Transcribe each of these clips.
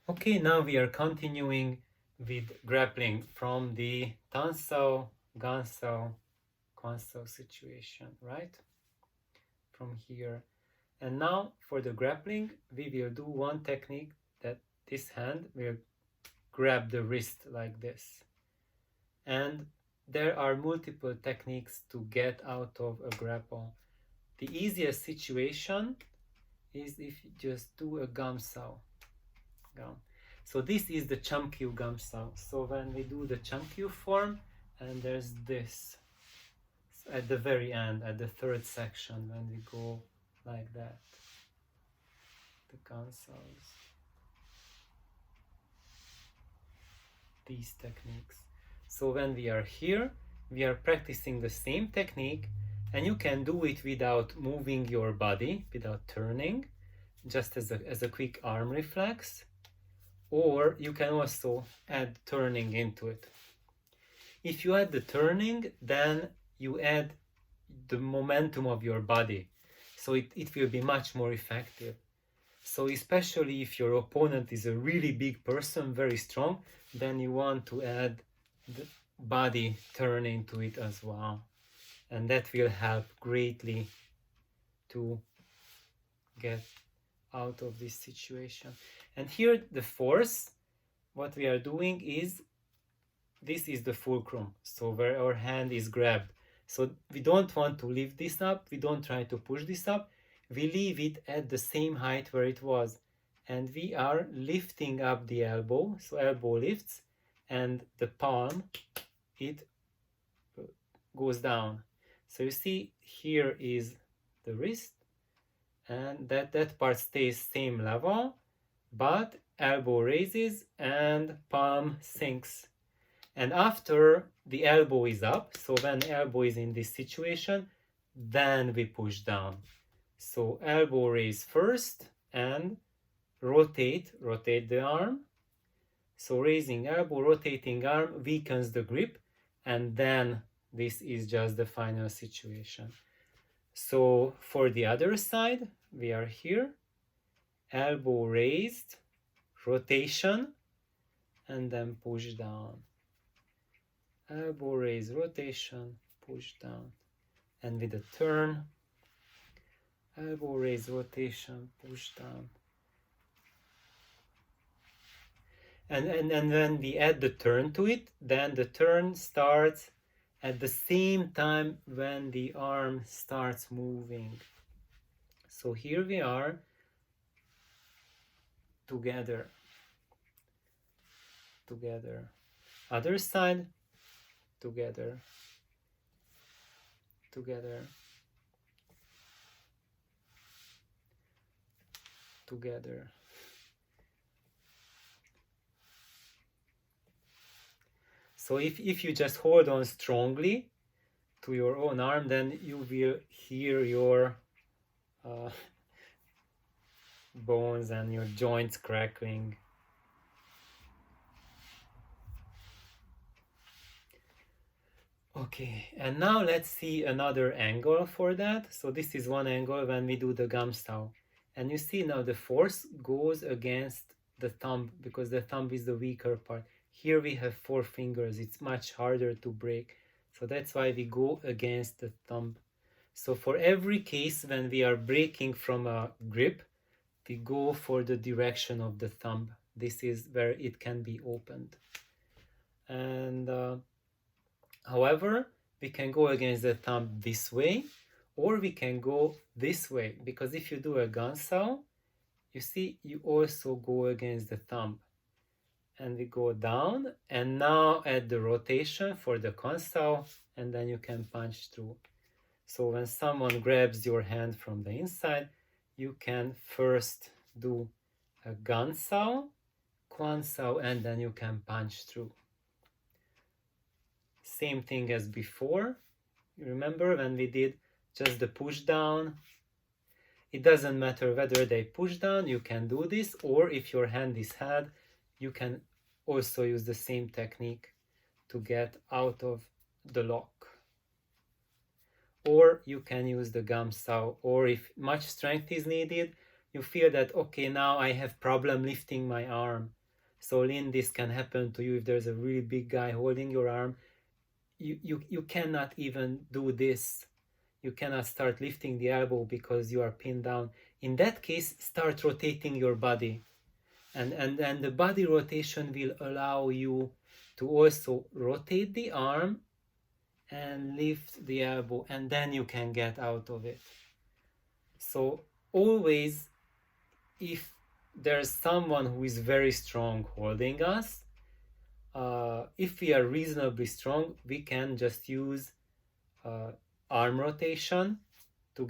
Okay, now we are continuing with grappling from the Tansao, Gansao, Kwansao situation, right? From here. And now for the grappling, we will do one technique that this hand will grab the wrist like this. And there are multiple techniques to get out of a grapple. The easiest situation is if you just do a gamsao. So this is the Chum Kiu gamsao. So when we do the Chum Kiu form, and there's this at the very end, at the third section, when we go like that, the gamsaos, these techniques. So when we are here, we are practicing the same technique, and you can do it without moving your body, without turning, just as a quick arm reflex, or you can also add turning into it. If you add the turning, then you add the momentum of your body, so it will be much more effective. So especially if your opponent is a really big person, very strong, then you want to add the body turn into it as well, and that will help greatly to get out of this situation. And here the force, what we are doing is, this is the fulcrum, so where our hand is grabbed. So we don't want to lift this up, we don't try to push this up, we leave it at the same height where it was, and we are lifting up the elbow, so elbow lifts, and the palm, it goes down. So you see, here is the wrist, and that part stays same level, but elbow raises and palm sinks. And after the elbow is up, so when elbow is in this situation, then we push down. So elbow raise first and rotate the arm. So raising elbow, rotating arm weakens the grip, and then this is just the final situation. So for the other side, we are here, elbow raised, rotation, and then push down. Elbow raise, rotation, push down. And with a turn, elbow raise, rotation, push down. And when we add the turn to it, then the turn starts at the same time when the arm starts moving. So here we are together. Other side, together. So if you just hold on strongly to your own arm, then you will hear your bones and your joints crackling. Okay, and now let's see another angle for that. So this is one angle when we do the gamsao. And you see now the force goes against the thumb, because the thumb is the weaker part. Here we have 4 fingers, it's much harder to break. So that's why we go against the thumb. So for every case when we are breaking from a grip, we go for the direction of the thumb. This is where it can be opened. And however, we can go against the thumb this way, or we can go this way, because if you do a gansao, you see, you also go against the thumb. And we go down, and now add the rotation for the kwansao, and then you can punch through. So when someone grabs your hand from the inside, you can first do a gansao, kwansao, and then you can punch through. Same thing as before. You remember when we did just the push down? It doesn't matter whether they push down, you can do this, or if your hand is held, you can also use the same technique to get out of the lock. Or you can use the gamsao, or if much strength is needed, you feel that, okay, now I have problem lifting my arm. So Lynn, this can happen to you if there's a really big guy holding your arm. You cannot even do this. You cannot start lifting the elbow because you are pinned down. In that case, start rotating your body. And the body rotation will allow you to also rotate the arm and lift the elbow, and then you can get out of it. So always, if there's someone who is very strong holding us, if we are reasonably strong, we can just use arm rotation to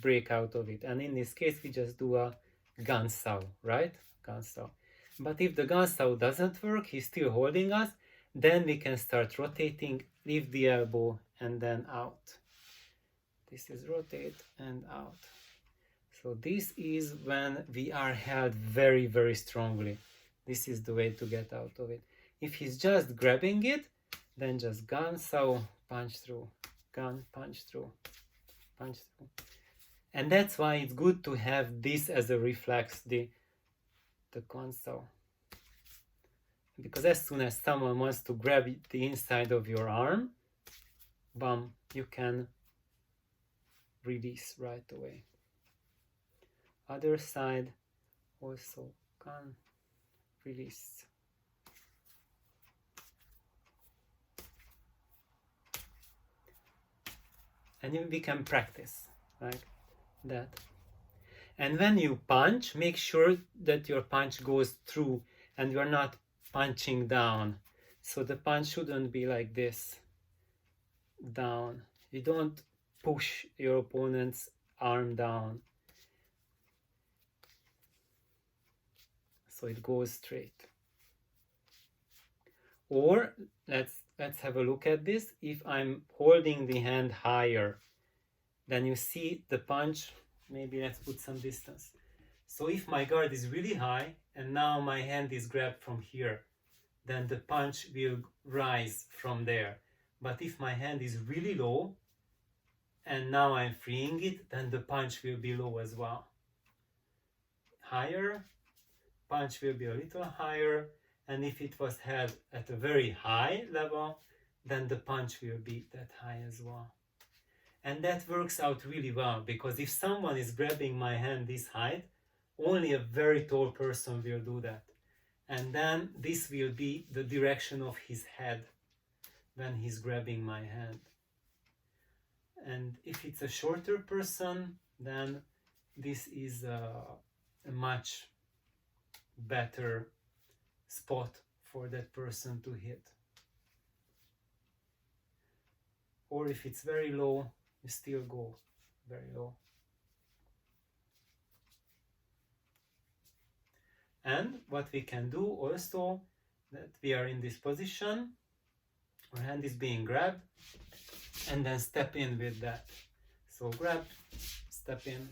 break out of it. And in this case, we just do a gansao, right? Gansao. But if the gansao doesn't work, he's still holding us, then we can start rotating, lift the elbow, and then out. This is rotate and out. So this is when we are held very, very strongly. This is the way to get out of it. If he's just grabbing it, then just gansao, punch through, gun, punch through, punch through. And that's why it's good to have this as a reflex, the gansao. Because as soon as someone wants to grab the inside of your arm, bam, you can release right away. Other side also can release. And we can practice like that. And when you punch, make sure that your punch goes through and you're not punching down. So the punch shouldn't be like this, down. You don't push your opponent's arm down. So it goes straight. Or let's have a look at this. If I'm holding the hand higher, then you see the punch. Maybe let's put some distance. So if my guard is really high and now my hand is grabbed from here, then the punch will rise from there. But if my hand is really low and now I'm freeing it, then the punch will be low as well. Higher, punch will be a little higher, and if it was held at a very high level, then the punch will be that high as well. And that works out really well, because if someone is grabbing my hand this height, only a very tall person will do that. And then this will be the direction of his head when he's grabbing my hand. And if it's a shorter person, then this is a much better spot for that person to hit. Or if it's very low, you still go very low. And what we can do also, that we are in this position, our hand is being grabbed, and then step in with that. So grab, step in,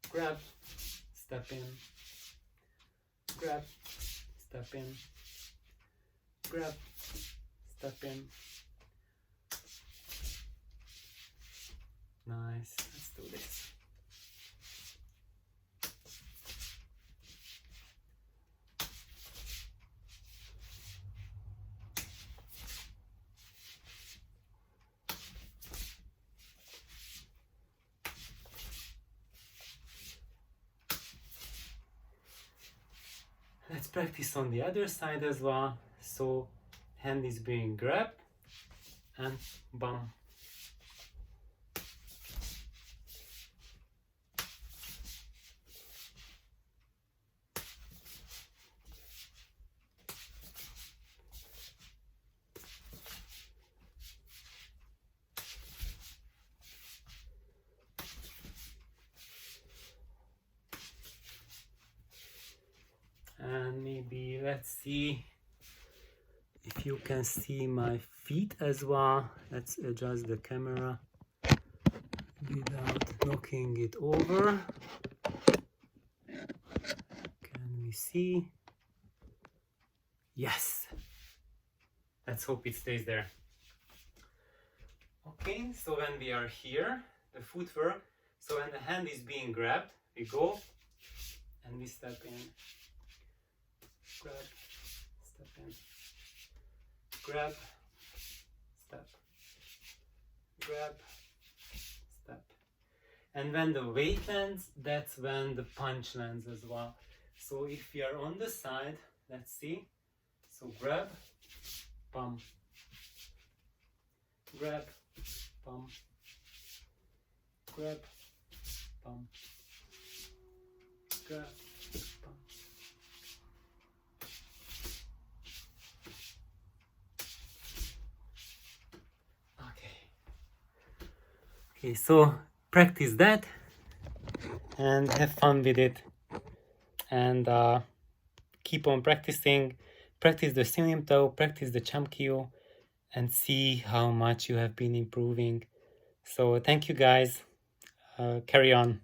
grab, step in, grab, step in, grab, step in. Nice, let's do this. Let's practice on the other side as well. So hand is being grabbed and bam. And maybe let's see if you can see my feet as well. Let's adjust the camera without knocking it over. Can we see? Yes. Let's hope it stays there. Okay, so when we are here, the footwork, so when the hand is being grabbed, We go and we step in, grab, step in, grab, step, grab, step. And when the weight lands, that's when the punch lands as well. So if we are on the side, let's see. So grab, pump, grab, pump, grab, pump, grab, pump. Okay, so practice that and have fun with it, and keep on practicing. Practice the Sim toe, practice the Chum Kiu, and see how much you have been improving. So thank you guys. Carry on.